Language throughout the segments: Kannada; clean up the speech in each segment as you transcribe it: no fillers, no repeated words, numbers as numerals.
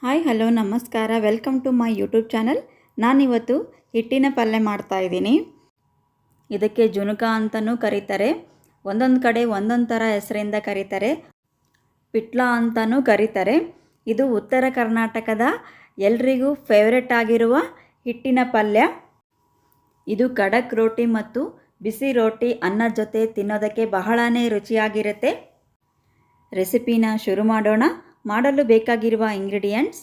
ಹಾಯ್ ಹಲೋ ನಮಸ್ಕಾರ, welcome to my YouTube channel. ನಾನಿವತ್ತು ಹಿಟ್ಟಿನ ಪಲ್ಯ ಮಾಡ್ತಾಯಿದ್ದೀನಿ. ಇದಕ್ಕೆ ಜುನುಕ ಅಂತಲೂ ಕರೀತಾರೆ, ಒಂದೊಂದು ಕಡೆ ಒಂದೊಂದು ಥರ ಹೆಸರಿಂದ ಕರೀತಾರೆ, ಪಿಟ್ಲ ಅಂತಲೂ ಕರೀತಾರೆ. ಇದು ಉತ್ತರ ಕರ್ನಾಟಕದ ಎಲ್ರಿಗೂ ಫೇವ್ರೆಟ್ ಆಗಿರುವ ಹಿಟ್ಟಿನ ಪಲ್ಯ. ಇದು ಖಡಕ್ ರೋಟಿ ಮತ್ತು ಬಿಸಿ ರೋಟಿ ಅನ್ನದ ಜೊತೆ ತಿನ್ನೋದಕ್ಕೆ ಬಹಳನೇ ರುಚಿಯಾಗಿರುತ್ತೆ. ರೆಸಿಪಿನ ಶುರು ಮಾಡೋಣ. ಮಾಡಲು ಬೇಕಾಗಿರುವ ಇಂಗ್ರೀಡಿಯೆಂಟ್ಸ್: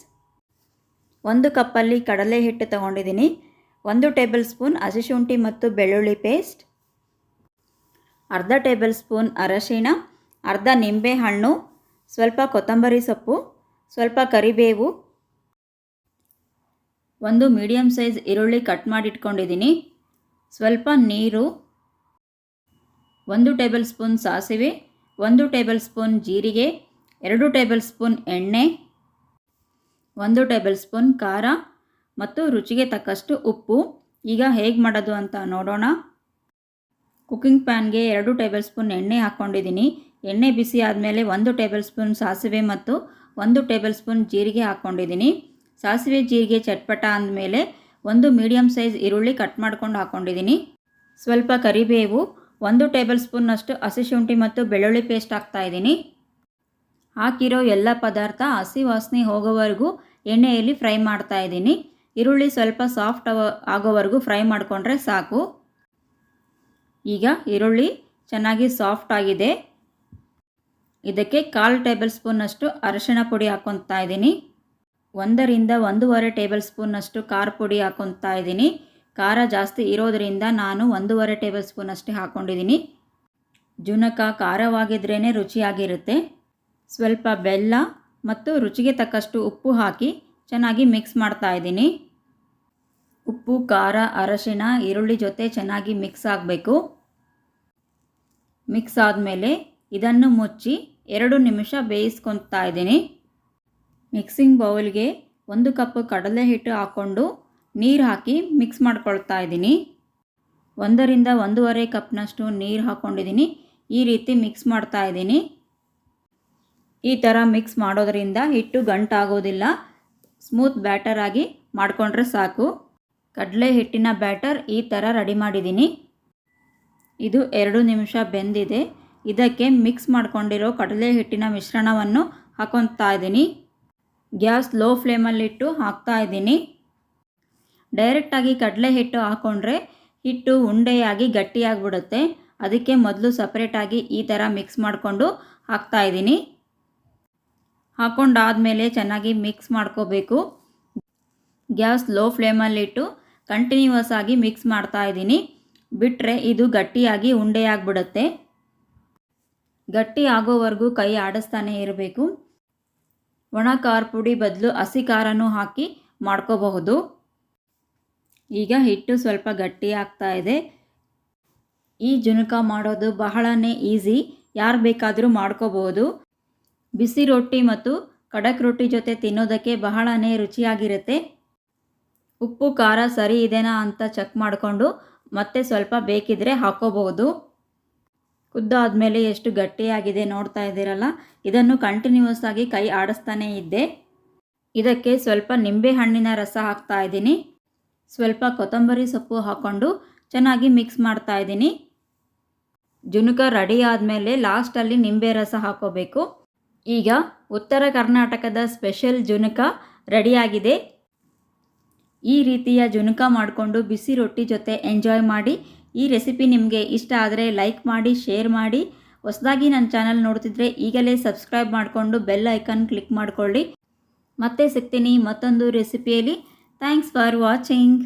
1 ಕಪ್ಪಲ್ಲಿ ಕಡಲೆ ಹಿಟ್ಟು ತಗೊಂಡಿದ್ದೀನಿ, 1 ಟೇಬಲ್ ಸ್ಪೂನ್ ಹಸಿಶುಂಠಿ ಮತ್ತು ಬೆಳ್ಳುಳ್ಳಿ ಪೇಸ್ಟ್, ಅರ್ಧ ಟೇಬಲ್ ಸ್ಪೂನ್ ಅರಶಿಣ, ಅರ್ಧ ನಿಂಬೆ ಹಣ್ಣು, ಸ್ವಲ್ಪ ಕೊತ್ತಂಬರಿ ಸೊಪ್ಪು, ಸ್ವಲ್ಪ ಕರಿಬೇವು, 1 ಮೀಡಿಯಮ್ ಸೈಜ್ ಈರುಳ್ಳಿ ಕಟ್ ಮಾಡಿಟ್ಕೊಂಡಿದ್ದೀನಿ, ಸ್ವಲ್ಪ ನೀರು, 1 ಟೇಬಲ್ ಸ್ಪೂನ್ ಸಾಸಿವೆ, 1 ಟೇಬಲ್ ಸ್ಪೂನ್ ಜೀರಿಗೆ, 2 ಟೇಬಲ್ ಸ್ಪೂನ್ ಎಣ್ಣೆ, 1 ಟೇಬಲ್ ಸ್ಪೂನ್ ಖಾರ ಮತ್ತು ರುಚಿಗೆ ತಕ್ಕಷ್ಟು ಉಪ್ಪು. ಈಗ ಹೇಗೆ ಮಾಡೋದು ಅಂತ ನೋಡೋಣ. ಕುಕ್ಕಿಂಗ್ ಪ್ಯಾನ್ಗೆ 2 ಟೇಬಲ್ ಸ್ಪೂನ್ ಎಣ್ಣೆ ಹಾಕ್ಕೊಂಡಿದ್ದೀನಿ. ಎಣ್ಣೆ ಬಿಸಿ ಆದಮೇಲೆ 1 ಟೇಬಲ್ ಸ್ಪೂನ್ ಸಾಸಿವೆ ಮತ್ತು 1 ಟೇಬಲ್ ಸ್ಪೂನ್ ಜೀರಿಗೆ ಹಾಕ್ಕೊಂಡಿದ್ದೀನಿ. ಸಾಸಿವೆ ಜೀರಿಗೆ ಚಟ್ಪಟ ಅಂದಮೇಲೆ 1 ಮೀಡಿಯಮ್ ಸೈಜ್ ಈರುಳ್ಳಿ ಕಟ್ ಮಾಡ್ಕೊಂಡು ಹಾಕ್ಕೊಂಡಿದ್ದೀನಿ. ಸ್ವಲ್ಪ ಕರಿಬೇವು, 1 ಟೇಬಲ್ ಸ್ಪೂನ್ನಷ್ಟು ಹಸಿಶುಂಠಿ ಮತ್ತು ಬೆಳ್ಳುಳ್ಳಿ ಪೇಸ್ಟ್ ಹಾಕ್ತಾಯಿದ್ದೀನಿ. ಹಾಕಿರೋ ಎಲ್ಲ ಪದಾರ್ಥ ಹಸಿ ವಾಸನೆ ಹೋಗೋವರೆಗೂ ಎಣ್ಣೆಯಲ್ಲಿ ಫ್ರೈ ಮಾಡ್ತಾಯಿದ್ದೀನಿ. ಈರುಳ್ಳಿ ಸ್ವಲ್ಪ ಸಾಫ್ಟ್ ಆಗೋವರೆಗೂ ಫ್ರೈ ಮಾಡಿಕೊಂಡ್ರೆ ಸಾಕು. ಈಗ ಈರುಳ್ಳಿ ಚೆನ್ನಾಗಿ ಸಾಫ್ಟ್ ಆಗಿದೆ. ಇದಕ್ಕೆ 1/4 ಟೇಬಲ್ ಸ್ಪೂನ್ನಷ್ಟು ಅರಿಶಿಣ ಪುಡಿ ಹಾಕ್ಕೊತಾ ಇದ್ದೀನಿ. 1 ರಿಂದ 1.5 ಟೇಬಲ್ ಸ್ಪೂನ್ನಷ್ಟು ಖಾರ ಪುಡಿ ಹಾಕ್ಕೊತಾ ಇದ್ದೀನಿ. ಖಾರ ಜಾಸ್ತಿ ಇರೋದರಿಂದ ನಾನು 1.5 ಟೇಬಲ್ ಸ್ಪೂನಷ್ಟು ಹಾಕ್ಕೊಂಡಿದ್ದೀನಿ. ಜುನಕ ಖಾರವಾಗಿದ್ರೇ ರುಚಿಯಾಗಿರುತ್ತೆ. ಸ್ವಲ್ಪ ಬೆಲ್ಲ ಮತ್ತು ರುಚಿಗೆ ತಕ್ಕಷ್ಟು ಉಪ್ಪು ಹಾಕಿ ಚೆನ್ನಾಗಿ ಮಿಕ್ಸ್ ಮಾಡ್ತಾ ಇದ್ದೀನಿ. ಉಪ್ಪು, ಖಾರ, ಅರಶಿಣ, ಈರುಳ್ಳಿ ಜೊತೆ ಚೆನ್ನಾಗಿ ಮಿಕ್ಸ್ ಆಗಬೇಕು. ಮಿಕ್ಸ್ ಆದಮೇಲೆ ಇದನ್ನು ಮುಚ್ಚಿ 2 ನಿಮಿಷ ಬೇಯಿಸ್ಕೊತಾ ಇದ್ದೀನಿ. ಮಿಕ್ಸಿಂಗ್ ಬೌಲ್ಗೆ 1 ಕಪ್ ಕಡಲೆ ಹಿಟ್ಟು ಹಾಕ್ಕೊಂಡು ನೀರು ಹಾಕಿ ಮಿಕ್ಸ್ ಮಾಡ್ಕೊಳ್ತಾ ಇದ್ದೀನಿ. 1 ರಿಂದ 1.5 ಕಪ್ನಷ್ಟು ನೀರು ಹಾಕ್ಕೊಂಡಿದ್ದೀನಿ. ಈ ರೀತಿ ಮಿಕ್ಸ್ ಮಾಡ್ತಾ ಇದ್ದೀನಿ. ಈ ಥರ ಮಿಕ್ಸ್ ಮಾಡೋದರಿಂದ ಹಿಟ್ಟು ಗಂಟಾಗೋದಿಲ್ಲ. ಸ್ಮೂತ್ ಬ್ಯಾಟರ್ ಆಗಿ ಮಾಡಿಕೊಂಡ್ರೆ ಸಾಕು. ಕಡಲೆ ಹಿಟ್ಟಿನ ಬ್ಯಾಟರ್ ಈ ಥರ ರೆಡಿ ಮಾಡಿದ್ದೀನಿ. ಇದು 2 ನಿಮಿಷ ಬೆಂದಿದೆ. ಇದಕ್ಕೆ ಮಿಕ್ಸ್ ಮಾಡ್ಕೊಂಡಿರೋ ಕಡಲೆ ಹಿಟ್ಟಿನ ಮಿಶ್ರಣವನ್ನು ಹಾಕ್ಕೊತಾ ಇದ್ದೀನಿ. ಗ್ಯಾಸ್ ಲೋ ಫ್ಲೇಮಲ್ಲಿಟ್ಟು ಹಾಕ್ತಾ ಇದ್ದೀನಿ. ಡೈರೆಕ್ಟಾಗಿ ಕಡಲೆ ಹಿಟ್ಟು ಹಾಕ್ಕೊಂಡ್ರೆ ಹಿಟ್ಟು ಉಂಡೆಯಾಗಿ ಗಟ್ಟಿಯಾಗಿಬಿಡುತ್ತೆ. ಅದಕ್ಕೆ ಮೊದಲು ಸಪ್ರೇಟಾಗಿ ಈ ಥರ ಮಿಕ್ಸ್ ಮಾಡಿಕೊಂಡು ಹಾಕ್ತಾ ಇದ್ದೀನಿ. ಹಾಕ್ಕೊಂಡಾದಮೇಲೆ ಚೆನ್ನಾಗಿ ಮಿಕ್ಸ್ ಮಾಡ್ಕೋಬೇಕು. ಗ್ಯಾಸ್ ಲೋ ಫ್ಲೇಮಲ್ಲಿಟ್ಟು ಕಂಟಿನ್ಯೂಸ್ ಆಗಿ ಮಿಕ್ಸ್ ಮಾಡ್ತಾ ಇದ್ದೀನಿ. ಬಿಟ್ಟರೆ ಇದು ಗಟ್ಟಿಯಾಗಿ ಉಂಡೆಯಾಗಿಬಿಡುತ್ತೆ. ಗಟ್ಟಿ ಆಗೋವರೆಗೂ ಕೈ ಆಡಿಸ್ತಾನೆ ಇರಬೇಕು. ಒಣ ಖಾರ ಪುಡಿ ಬದಲು ಹಸಿ ಖಾರನೂ ಹಾಕಿ ಮಾಡ್ಕೋಬಹುದು. ಈಗ ಹಿಟ್ಟು ಸ್ವಲ್ಪ ಗಟ್ಟಿ ಆಗ್ತಾ ಇದೆ. ಈ ಜುನಕ ಮಾಡೋದು ಬಹಳನೇ ಈಸಿ, ಯಾರು ಬೇಕಾದರೂ ಮಾಡ್ಕೋಬಹುದು. ಬಿಸಿ ರೊಟ್ಟಿ ಮತ್ತು ಖಡಕ್ ರೊಟ್ಟಿ ಜೊತೆ ತಿನ್ನೋದಕ್ಕೆ ಬಹಳನೇ ರುಚಿಯಾಗಿರುತ್ತೆ. ಉಪ್ಪು ಖಾರ ಸರಿ ಇದೆನಾ ಅಂತ ಚೆಕ್ ಮಾಡಿಕೊಂಡು ಮತ್ತೆ ಸ್ವಲ್ಪ ಬೇಕಿದ್ರೆ ಹಾಕೋಬಹುದು. ಕುದ್ದಾದಮೇಲೆ ಎಷ್ಟು ಗಟ್ಟಿಯಾಗಿದೆ ನೋಡ್ತಾ ಇದ್ದೀರಲ್ಲ. ಇದನ್ನು ಕಂಟಿನ್ಯೂಸ್ ಆಗಿ ಕೈ ಆಡಿಸ್ತಾನೇ ಇದ್ದೆ. ಇದಕ್ಕೆ ಸ್ವಲ್ಪ ನಿಂಬೆ ಹಣ್ಣಿನ ರಸ ಹಾಕ್ತಾ ಇದ್ದೀನಿ. ಸ್ವಲ್ಪ ಕೊತ್ತಂಬರಿ ಸೊಪ್ಪು ಹಾಕ್ಕೊಂಡು ಚೆನ್ನಾಗಿ ಮಿಕ್ಸ್ ಮಾಡ್ತಾ ಇದ್ದೀನಿ. ಜುನಕ ರೆಡಿ ಆದಮೇಲೆ ಲಾಸ್ಟಲ್ಲಿ ನಿಂಬೆ ರಸ ಹಾಕೋಬೇಕು. ಈಗ ಉತ್ತರ ಕರ್ನಾಟಕದ ಸ್ಪೆಷಲ್ ಜುನಕ ರೆಡಿಯಾಗಿದೆ. ಈ ರೀತಿಯ ಜುನಕ ಮಾಡಿಕೊಂಡು ಬಿಸಿ ರೊಟ್ಟಿ ಜೊತೆ ಎಂಜಾಯ್ ಮಾಡಿ. ಈ ರೆಸಿಪಿ ನಿಮಗೆ ಇಷ್ಟ ಆದರೆ ಲೈಕ್ ಮಾಡಿ, ಶೇರ್ ಮಾಡಿ. ಹೊಸದಾಗಿ ನನ್ನ ಚಾನಲ್ ನೋಡ್ತಿದ್ರೆ ಈಗಲೇ ಸಬ್ಸ್ಕ್ರೈಬ್ ಮಾಡಿಕೊಂಡು ಬೆಲ್ ಐಕನ್ ಕ್ಲಿಕ್ ಮಾಡಿಕೊಳ್ಳಿ. ಮತ್ತೆ ಸಿಗ್ತೀನಿ ಮತ್ತೊಂದು ರೆಸಿಪಿಯಲ್ಲಿ. Thanks for watching.